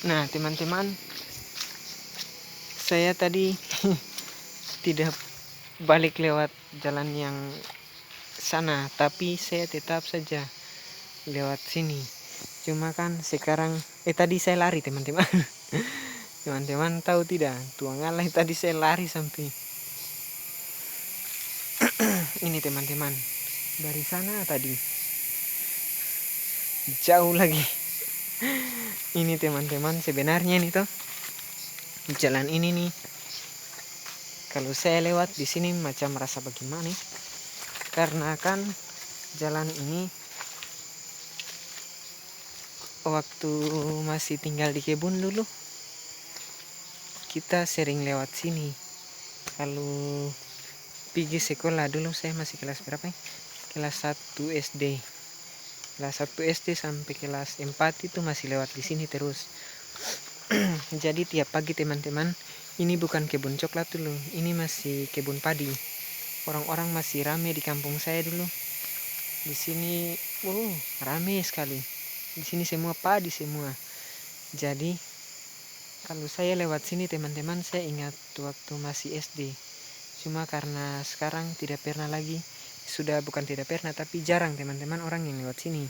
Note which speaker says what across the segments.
Speaker 1: Nah teman-teman, saya tadi tidak balik lewat jalan yang sana, tapi saya tetap saja lewat sini. Cuma kan sekarang tadi saya lari teman-teman. Teman-teman tahu tidak, Tuang Allah tadi saya lari sampai ini teman-teman. Dari sana tadi jauh lagi. Ini teman-teman, sebenarnya nih toh jalan ini nih, kalau saya lewat di sini macam merasa bagaimana nih? Karena kan jalan ini waktu masih tinggal di kebun dulu kita sering lewat sini. Kalau pergi sekolah dulu saya masih kelas berapa ya? Kelas 1 SD. Kelas 1 SD sampai kelas 4 itu masih lewat di sini terus. Jadi tiap pagi teman-teman, ini bukan kebun coklat dulu, ini masih kebun padi. Orang-orang masih rame di kampung saya dulu. Di sini, rame sekali. Di sini semua padi semua. Jadi kalau saya lewat sini teman-teman, saya ingat waktu masih SD. Cuma karena sekarang tidak pernah lagi, sudah bukan tidak pernah tapi jarang teman-teman orang yang lewat sini.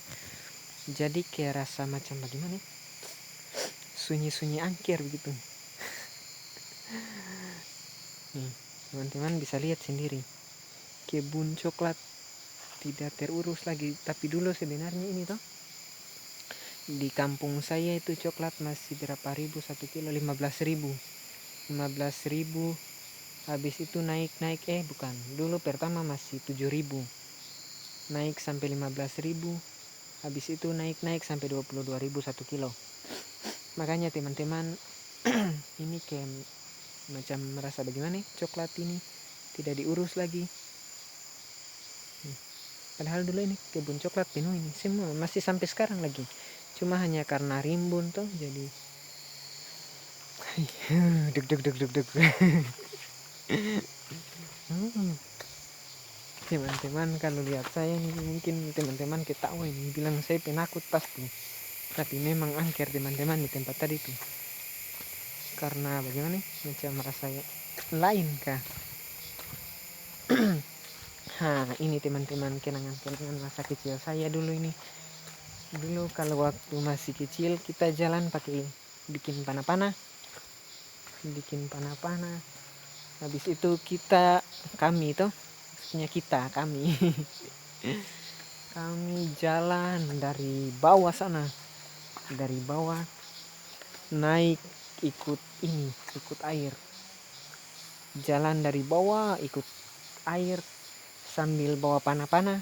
Speaker 1: Jadi kayak rasa macam bagaimana? Sunyi-sunyi angker begitu. Nih, teman-teman bisa lihat sendiri. Kebun coklat tidak terurus lagi, tapi dulu sebenarnya ini toh di kampung saya itu coklat masih berapa ribu 1 kilo, 15.000. Habis itu naik bukan, dulu pertama masih 7.000, naik sampai 15.000, habis itu naik sampai 22.000 1 kilo. Makanya teman-teman ini kayak macam merasa bagaimana coklat ini tidak diurus lagi. Padahal dulu ini kebun coklat penuh ini semua, masih sampai sekarang lagi. Cuma hanya karena rimbun tuh jadi deg deg deg deg deg. Teman-teman kalau lihat saya ini mungkin teman-teman ketawa ini, bilang saya penakut pasti. Tapi memang angker teman-teman di tempat tadi tuh. Karena bagaimana macam merasa lain kah. Ini teman-teman kenangan masa kecil saya dulu ini. Dulu kalau waktu masih kecil kita jalan pakai bikin panah-panah. Habis itu kami kami jalan dari bawah sana, dari bawah naik ikut air, jalan dari bawah ikut air sambil bawa panah-panah.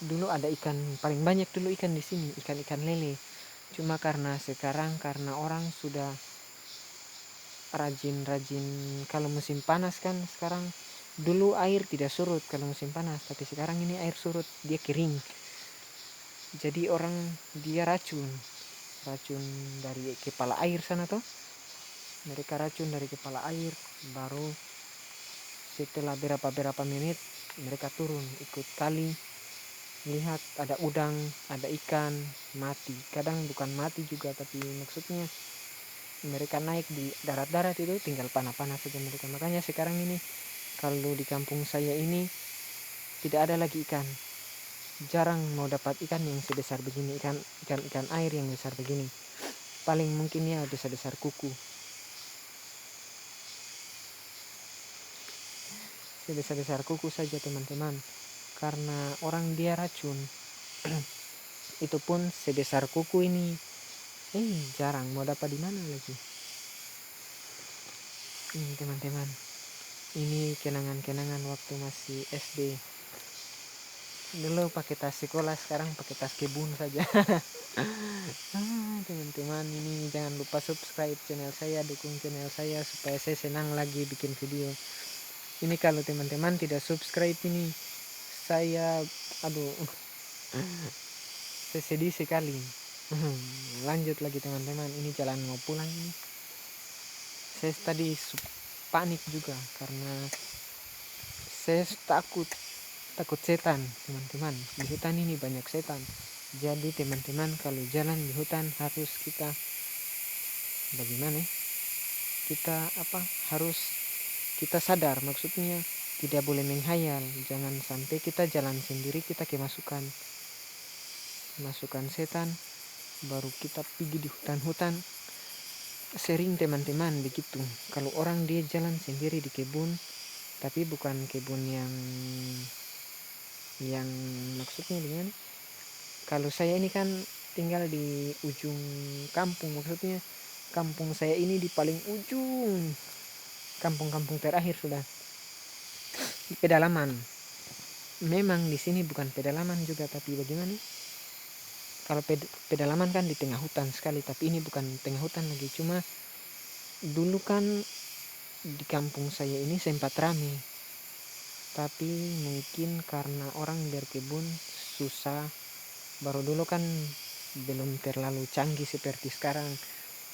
Speaker 1: Dulu ada ikan, paling banyak dulu ikan di sini, ikan lele. Cuma karena sekarang karena orang sudah rajin kalau musim panas kan sekarang. Dulu air tidak surut kalau musim panas, tapi sekarang ini air surut, dia kering. Jadi orang dia racun dari kepala air sana toh. Mereka racun dari kepala air, baru setelah berapa menit mereka turun ikut kali, lihat ada udang, ada ikan mati. Kadang bukan mati juga, tapi maksudnya mereka naik di darat-darat itu tinggal panah-panah saja mereka. Makanya sekarang ini kalau di kampung saya ini tidak ada lagi ikan. Jarang mau dapat ikan yang sebesar begini, ikan air yang besar begini. Paling mungkin ya besar kuku. Sebesar kuku saja teman-teman. Karena orang dia racun. Itu pun sebesar kuku ini jarang mau dapat di mana lagi. Ini teman-teman, ini kenangan waktu masih SD. Dulu pakai tas sekolah, sekarang pakai tas kebun saja. Teman-teman, ini jangan lupa subscribe channel saya, dukung channel saya supaya saya senang lagi bikin video. Ini kalau teman-teman tidak subscribe ini saya saya sedih sekali. Lanjut lagi teman-teman, ini jalan mau pulang ini. Saya tadi panik juga karena saya takut setan teman-teman. Di hutan ini banyak setan. Jadi teman-teman kalau jalan di hutan harus kita bagaimana kita harus kita sadar, maksudnya tidak boleh menghayal. Jangan sampai kita jalan sendiri kita kemasukan setan, baru kita pergi di hutan-hutan. Sering teman-teman begitu, kalau orang dia jalan sendiri di kebun, tapi bukan kebun yang maksudnya dengan, kalau saya ini kan tinggal di ujung kampung, maksudnya kampung saya ini di paling ujung, kampung-kampung terakhir sudah di pedalaman. Memang di sini bukan pedalaman juga, tapi bagaimana, kalau pedalaman kan di tengah hutan sekali, tapi ini bukan tengah hutan lagi. Cuma dulu kan di kampung saya ini sempat ramai, tapi mungkin karena orang berkebun susah. Baru dulu kan belum terlalu canggih seperti sekarang.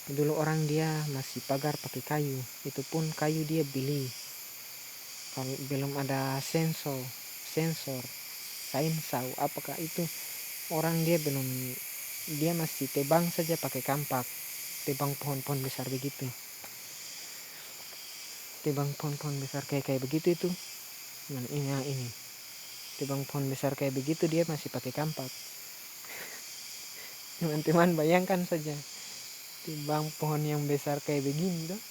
Speaker 1: Dulu orang dia masih pagar pakai kayu, itu pun kayu dia beli. Kalau belum ada sensor sainsau apakah itu, orang dia masih tebang saja pakai kampak, tebang pohon-pohon besar begitu, tebang pohon-pohon besar kayak begitu itu. Ini tebang pohon besar kayak begitu dia masih pakai kampak. Teman-teman bayangkan saja, tebang pohon yang besar kayak begini tuh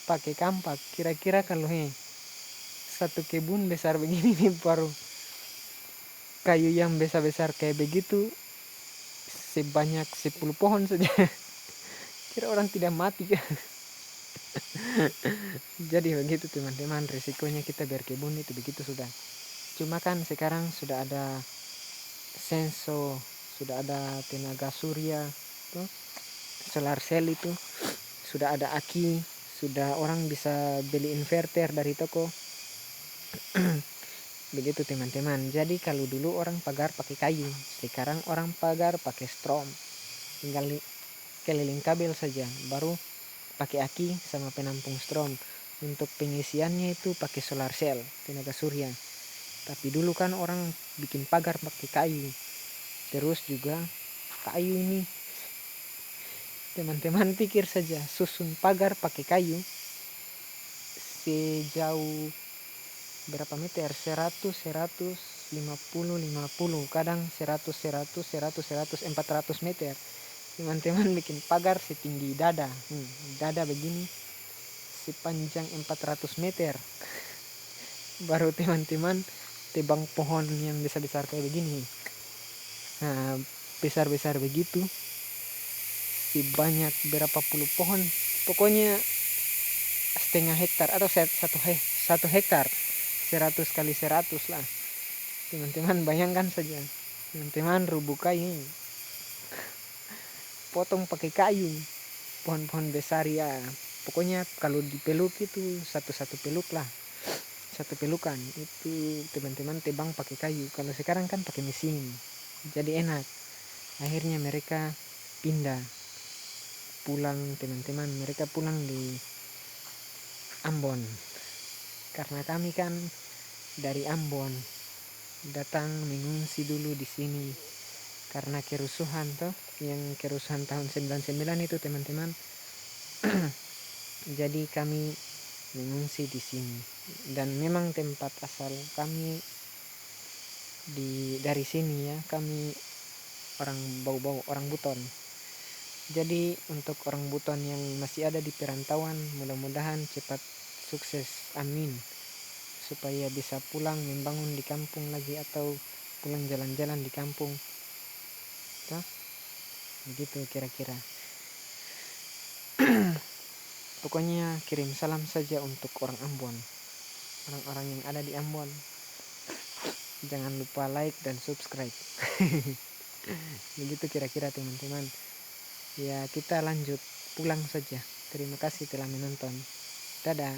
Speaker 1: pakai kampak. Kira-kira kalau satu kebun besar begini nih, baru kayu yang besar-besar kayak begitu sebanyak 10 pohon saja, kira orang tidak mati kan? Jadi begitu teman-teman, risikonya kita berkebun itu begitu sudah. Cuma kan sekarang sudah ada sudah ada tenaga surya tuh, solar cell itu, sudah ada aki, sudah orang bisa beli inverter dari toko. Begitu teman-teman. Jadi kalau dulu orang pagar pakai kayu, sekarang orang pagar pakai strom, tinggal keliling kabel saja, baru pakai aki sama penampung strom. Untuk pengisiannya itu pakai solar cell, tenaga surya. Tapi dulu kan orang bikin pagar pakai kayu. Terus juga kayu ini, teman-teman pikir saja, susun pagar pakai kayu sejauh berapa meter, 100 150 50, kadang 100 100 100 100 400 meter. Teman-teman bikin pagar setinggi dada, dada begini, sepanjang 400 meter. Baru teman-teman tebang pohon yang besar-besar kayak begini. Nah, besar-besar begitu, sebanyak berapa puluh pohon, pokoknya setengah hektar atau 1 hektar, 100 kali 100 lah. Teman-teman bayangkan saja, teman-teman rubuh kayu, potong pakai kayu, pohon-pohon besar ya. Pokoknya kalau dipeluk itu satu peluk lah, satu pelukan itu teman-teman tebang pakai kayu. Kalau sekarang kan pakai mesin, jadi enak. Akhirnya mereka pindah pulang, teman-teman, mereka pulang di Ambon, karena kami kan dari Ambon datang mengungsi dulu di sini karena kerusuhan tahun 99 itu teman-teman. Jadi kami mengungsi di sini, dan memang tempat asal kami dari sini ya, kami orang Bau-Bau, orang Buton. Jadi untuk orang Buton yang masih ada di perantauan, mudah-mudahan cepat sukses, amin, supaya bisa pulang membangun di kampung lagi, atau pulang jalan-jalan di kampung. Nah, begitu kira-kira. Pokoknya kirim salam saja untuk orang Ambon, orang-orang yang ada di Ambon. Jangan lupa like dan subscribe. Begitu kira-kira teman-teman. Ya, kita lanjut pulang saja. Terima kasih telah menonton. Dadah.